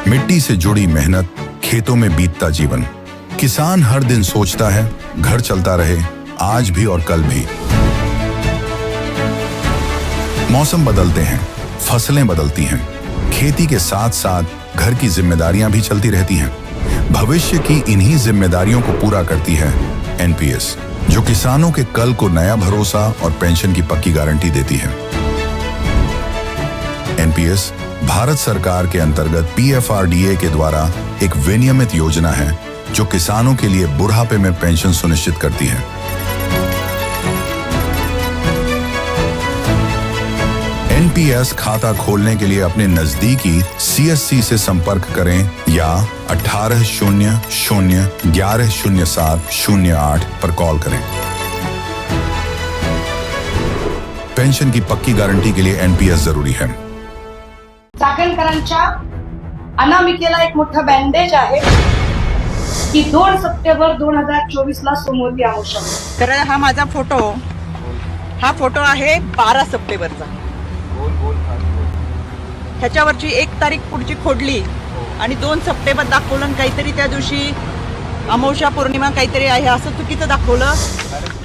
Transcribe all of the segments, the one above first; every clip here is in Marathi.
मिट्टी से जुड़ी मेहनत, खेतों में बीतता जीवन। किसान हर दिन सोचता है घर चलता रहे, आज भी और कल भी। मौसम बदलते हैं, फसलें बदलती हैं, खेती के साथ साथ घर की जिम्मेदारियां भी चलती रहती हैं। भविष्य की इन्हीं जिम्मेदारियों को पूरा करती है एनपीएस, जो किसानों के कल को नया भरोसा और पेंशन की पक्की गारंटी देती है। एनपीएस भारत सरकार के अंतर्गत पीएफआरडीए के द्वारा एक विनियमित योजना है जो किसानों के लिए बुढ़ापे में पेंशन सुनिश्चित करती है। एनपीएस खाता खोलने के लिए अपने नजदीकी सीएससी से संपर्क करें या 1800-1107-08 पर कॉल करें। पेंशन की पक्की गारंटी के लिए एनपीएस जरूरी है। चाकणकरांच्या अनामिकेला एक मोठं बँडेज आहे की 2 सप्टेंबर 2024 ला सोमवती अमावस्या। तर हा माझा फोटो आहे 12 सप्टेंबरचा। ह्याच्यावरची 1 तारीख पुढची खोडली आणि 2 सप्टेंबर दाखवलं, काहीतरी त्या दिवशी अमावस्या पौर्णिमा काहीतरी आहे असं चुकीचं दाखवलं।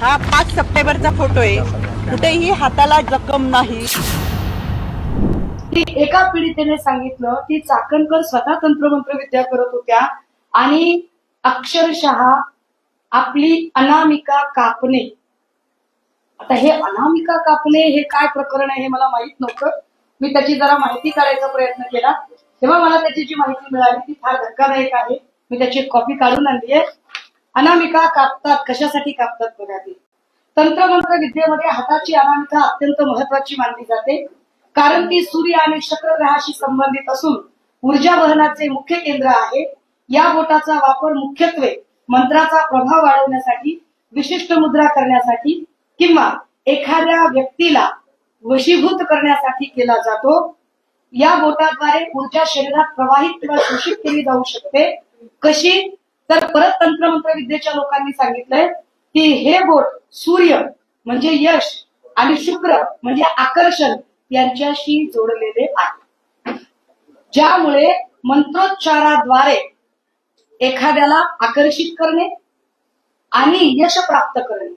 हा 5 सप्टेंबरचा फोटो आहे, कुठेही हाताला जखम नाही। एका पीडितेने सांगितलं की चाकणकर स्वतः तंत्रमंत्र विद्या करत होत्या आणि अक्षरशः आपली अनामिका कापणे। आता हे अनामिका कापणे हे काय प्रकरण आहे हे मला माहित नव्हतं। मी त्याची जरा माहिती काढायचा प्रयत्न केला, तेव्हा मला त्याची जी माहिती मिळाली ती फार धक्कादायक आहे। मी त्याची एक कॉपी काढून आणली आहे। अनामिका कापतात, कशासाठी कापतात बघा ते। तंत्रमंत्र विद्येमध्ये हाताची अनामिका अत्यंत महत्वाची मानली जाते, कारण ती सूर्य आणि शुक्र ग्रहाशी संबंधित असून ऊर्जा वहनाचे मुख्य केंद्र आहे। या बोटाचा वापर मुख्यत्वे मंत्राचा प्रभाव वाढवण्यासाठी, विशिष्ट मुद्रा करण्यासाठी किंवा एखाद्या व्यक्तीला वशीभूत करण्यासाठी केला जातो। या बोटाद्वारे ऊर्जा शरीरात प्रवाहित किंवा शोषित केली जाऊ शकते। कशी तर परत तंत्रमंत्र विद्येच्या लोकांनी सांगितलंय की हे बोट सूर्य म्हणजे यश आणि शुक्र म्हणजे आकर्षण यांच्याशी जोडलेले आहे, ज्यामुळे मंत्रोच्चाराद्वारे एखाद्याला आकर्षित करणे आणि यश प्राप्त करणे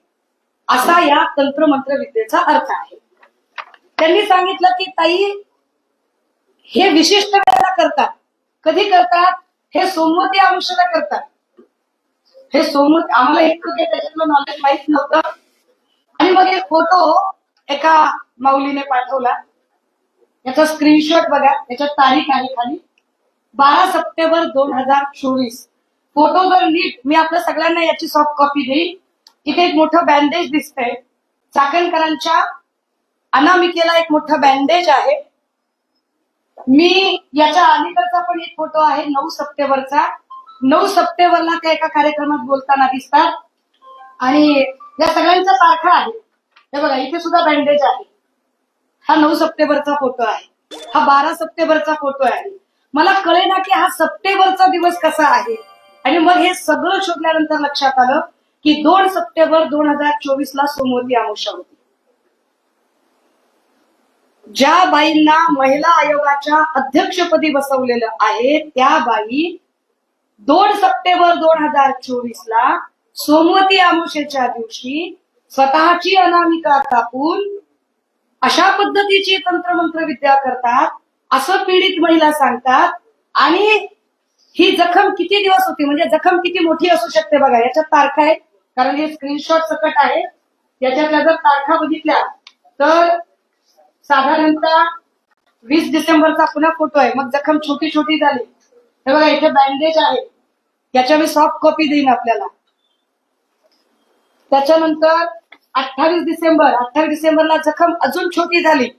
असा या तंत्रमंत्र विद्येचा अर्थ आहे। त्यांनी सांगितलं की ताई हे विशिष्ट वेळेला करतात। कधी करतात? हे सोमवती अमावस्येला करतात। हे सोमवती आम्हाला इतकं काही त्याच्यातलं नॉलेज माहित नव्हतं। आणि मग एक फोटो एका माऊलीने पाठवला, याचा स्क्रीनशॉट बघा, याच्यात तारीख आहे खाली 12 सप्टेंबर 2024। फोटो जर नीट, मी आपल्या सगळ्यांना याची सॉफ्ट कॉपी देईन। इथे एक मोठं बँडेज दिसतंय, चाकणकरांच्या अनामिकेला एक मोठं बँडेज आहे। मी याच्या अलीकडचा पण एक फोटो आहे 9 सप्टेंबरचा। 9 सप्टेंबरला त्या एका कार्यक्रमात बोलताना दिसतात आणि या सगळ्यांचा सारखा आहे। हे बघा, इथे सुद्धा बँडेज आहे। हा 9 सप्टेंबरचा फोटो आहे, हा 12 सप्टेंबरचा फोटो आहे। मला कळेना की हा सप्टेंबरचा दिवस कसा आहे। आणि मग हे सगळं शोधल्यानंतर लक्षात आलं की 2 सप्टेंबर 2024 ला सोमवती अमावस्या होती। ज्या बाईंना महिला आयोगाच्या अध्यक्षपदी बसवलेलं आहे त्या बाई 2 सप्टेंबर 2024 ला सोमवती अमावस्येच्या दिवशी स्वतःची अनामिका कापून अशा पद्धतीची तंत्रमंत्र विद्या करतात असं पीडित महिला सांगतात। आणि ही जखम किती दिवस होती, म्हणजे जखम किती मोठी असू शकते बघा। याच्यात तारखा आहेत, कारण हे स्क्रीनशॉट सकट आहे। याच्यातल्या जर तारखा बघितल्या तर साधारणतः 20 डिसेंबरचा पुन्हा फोटो आहे। मग जखम छोटी छोटी झाली, हे बघा इथे बँडेज आहे, याच्या मी सॉफ्ट कॉपी देईन आपल्याला। त्याच्यानंतर 28 डिसेंबरला जखम अजून छोटी झाली।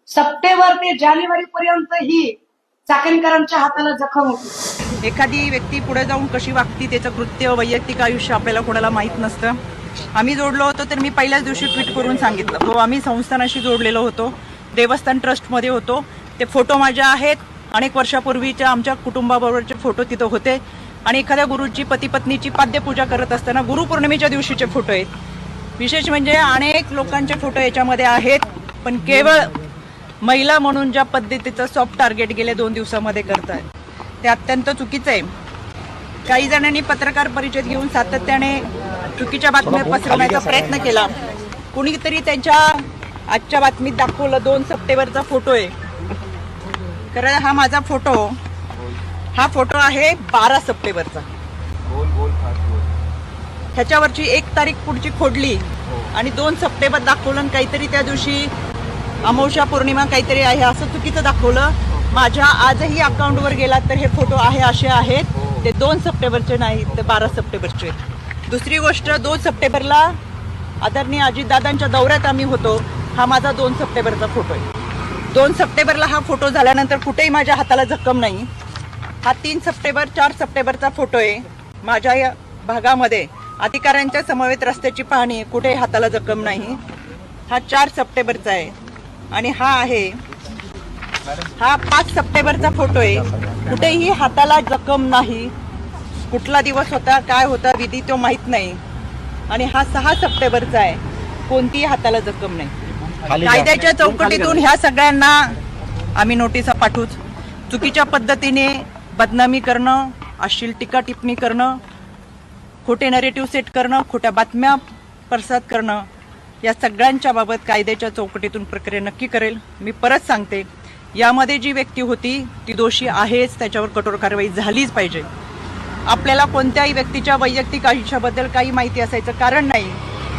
सप्टेंबर ते जानेवारी पर्यंत ही चाकणकरांच्या हाताला जखम होती। एखादी व्यक्ती पुढे जाऊन कशी वागती, त्याचं कृत्य, वैयक्तिक आयुष्य आपल्याला कोणाला माहित नसतं। आम्ही जोडलो होतो तर मी पहिल्याच दिवशी ट्विट करून सांगितलं, हो आम्ही संस्थानाशी जोडलेलो होतो, देवस्थान ट्रस्टमध्ये होतो। ते फोटो माझ्या आहेत, अनेक वर्षापूर्वीच्या आमच्या कुटुंबाबरोबरचे फोटो तिथं होते। आणि एखाद्या गुरुची पती पत्नीची पाद्यपूजा करत असताना गुरुपौर्णिमेच्या दिवशीचे फोटो आहेत। विशेष म्हणजे अनेक लोकांचे फोटो याच्यामध्ये आहेत, पण केवळ महिला म्हणून ज्या पद्धतीचं सॉफ्ट टार्गेट गेले 2 दिवसामध्ये करतायत ते अत्यंत चुकीचं आहे. काही जणांनी पत्रकार परिषद घेऊन सातत्याने चुकीच्या बातम्या पसरवण्याचा प्रयत्न केला. कुणीतरी त्यांच्या आजच्या बातमीत दाखवलं 2 सप्टेंबरचा फोटो आहे. कारण हा माझा फोटो आहे 12 सप्टेंबरचा. ह्याच्यावरची 1 तारीख पुढची खोडली आणि 2 सप्टेंबर दाखवलं आणि काहीतरी त्या दिवशी अमावस्या पौर्णिमा काहीतरी आहे असं चुकीचं दाखवलं. माझ्या आजही अकाउंटवर गेला तर हे फोटो असे आहेत, ते 2 सप्टेंबरचे नाही, ते 12 सप्टेंबरचे. दुसरी गोष्ट, 2 सप्टेंबरला आदरणीय अजितदादांच्या दौऱ्यात आम्ही होतो. हा माझा 2 सप्टेंबरचा फोटो आहे. 2 सप्टेंबरला हा फोटो झाल्यानंतर कुठेही माझ्या हाताला जखम नाही. हा 3 सप्टेंबर 4 सप्टेंबरचा फोटो आहे. माझ्या या भागामध्ये अधिकाऱ्यांच्या समवेत रस्त्याची पाहणी, कुठेही हाताला जखम नाही. हा 4 सप्टेंबरचा आहे. आणि हा 5 सप्टेंबरचा फोटो आहे. कुठेही हाताला जखम नाही. कुठला दिवस होता, काय होता विधी तो माहित नाही. आणि हा 6 सप्टेंबरचा आहे. कोणतीही हाताला जखम नाही. कायद्याच्या चौकटीतून ह्या सगळ्यांना आम्ही नोटिसा पाठवूच. चुकीच्या पद्धतीने बदनामी करणं, अश्लील टीका टिप्पणी करणं, खोटे नरेटिव्ह सेट करणं, खोट्या बातम्या प्रसारित करणं, या सगळ्यांच्या बाबत कायद्याच्या चौकटीतून प्रक्रिया नक्की करेल. मी परत सांगते, यामध्ये जी व्यक्ती होती ती दोषी आहेच, त्याच्यावर कठोर कारवाई झालीच पाहिजे. आपल्याला कोणत्याही व्यक्तीच्या वैयक्तिक आयुष्याबद्दल काही माहिती असायचं कारण नाही.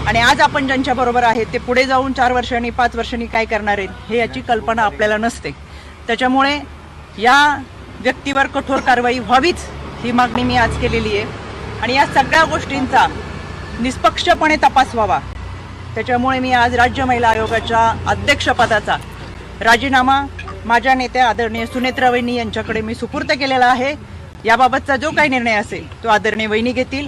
आणि आज आपण ज्यांच्याबरोबर आहेत ते पुढे जाऊन 4 वर्षांनी 5 वर्षांनी काय करणार आहेत हे याची कल्पना आपल्याला नसते. त्याच्यामुळे या व्यक्तीवर कठोर कारवाई व्हावीच ही मागणी मी आज केलेली आहे. आणि या सगळ्या गोष्टींचा निष्पक्षपणे तपास व्हावा. त्याच्यामुळे मी आज राज्य महिला आयोगाच्या अध्यक्षपदाचा राजीनामा माझ्या नेत्या आदरणीय सुनेत्रा वहिनी यांच्याकडे मी सुपूर्द केलेला आहे. याबाबतचा जो काही निर्णय असेल तो आदरणीय वहिनी घेतील.